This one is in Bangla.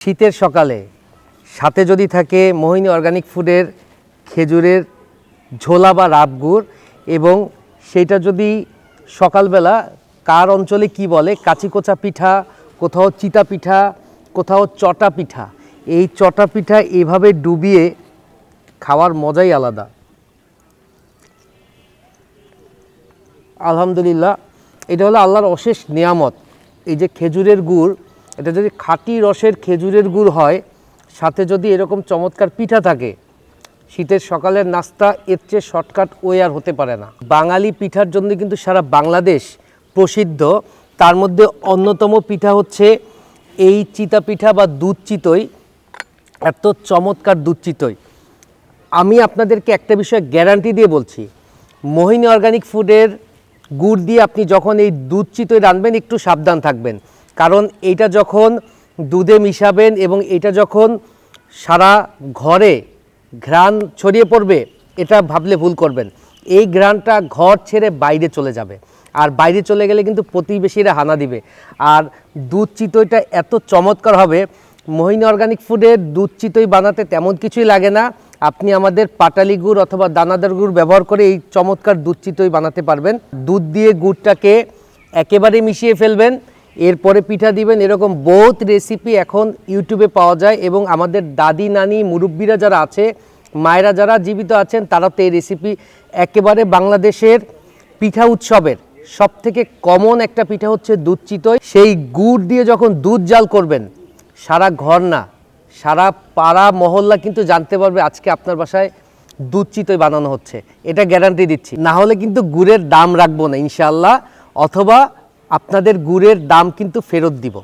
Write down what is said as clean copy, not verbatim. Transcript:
শীতের সকালে সাথে যদি থাকে মোহিনী অর্গানিক ফুডের খেজুরের ঝোলা বা রাব গুড়, এবং সেইটা যদি সকালবেলা কার অঞ্চলে কি বলে কাচিকোচা পিঠা, কোথাও চিতা পিঠা, কোথাও চটা পিঠা, এই চটা পিঠা এভাবে ডুবিয়ে খাওয়ার মজাই আলাদা। আলহামদুলিল্লাহ, এটা হলো আল্লাহর অশেষ নিয়ামত। এই যে খেজুরের গুড়, এটা যদি খাঁটি রসের খেজুরের গুড় হয়, সাথে যদি এরকম চমৎকার পিঠা থাকে, শীতের সকালের নাস্তা এর চেয়ে শর্টকাট ওয়ে আর হতে পারে না। বাঙালি পিঠার জন্য কিন্তু সারা বাংলাদেশ প্রসিদ্ধ। তার মধ্যে অন্যতম পিঠা হচ্ছে এই চিতা পিঠা বা দুধ চিতই। এত চমৎকার দুধ চিতই, আমি আপনাদেরকে একটা বিষয় গ্যারান্টি দিয়ে বলছি, মোহিনী অর্গানিক ফুডের গুড় দিয়ে আপনি যখন এই দুধ চিতই রানবেন একটু সাবধান থাকবেন, কারণ এইটা যখন দুধে মিশাবেন এবং এটা যখন সারা ঘরে ঘ্রাণ ছড়িয়ে পড়বে, এটা ভাবলে ভুল করবেন। এই ঘ্রাণটা ঘর ছেড়ে বাইরে চলে যাবে, আর বাইরে চলে গেলে কিন্তু প্রতিবেশীরা হানা দিবে। আর দুধ চিতইটা এত চমৎকার হবে, মোহিনী অর্গানিক ফুডের দুধ চিতই বানাতে তেমন কিছুই লাগে না। আপনি আমাদের পাটালি গুড় অথবা দানাদার গুড় ব্যবহার করে এই চমৎকার দুধ চিতই বানাতে পারবেন। দুধ দিয়ে গুড়টাকে একেবারে মিশিয়ে ফেলবেন, এরপরে পিঠা দিবেন। এরকম বহুত রেসিপি এখন ইউটিউবে পাওয়া যায়, এবং আমাদের দাদি নানি মুরব্বীরা যারা আছে, মায়েরা যারা জীবিত আছেন, তারা তো এই রেসিপি একেবারে বাংলাদেশের পিঠা উৎসবের সবথেকে কমন একটা পিঠা হচ্ছে দুধ চিতই। সেই গুড় দিয়ে যখন দুধ জাল করবেন, সারা ঘর না সারা পাড়া মহল্লা কিন্তু জানতে পারবে আজকে আপনার বাসায় দুধ চিতই বানানো হচ্ছে। এটা গ্যারান্টি দিচ্ছি। না হলে কিন্তু গুড়ের দাম রাখবো না ইনশাআল্লাহ, অথবা আপনাদের গুড়ের দাম কিন্তু ফেরত দিব।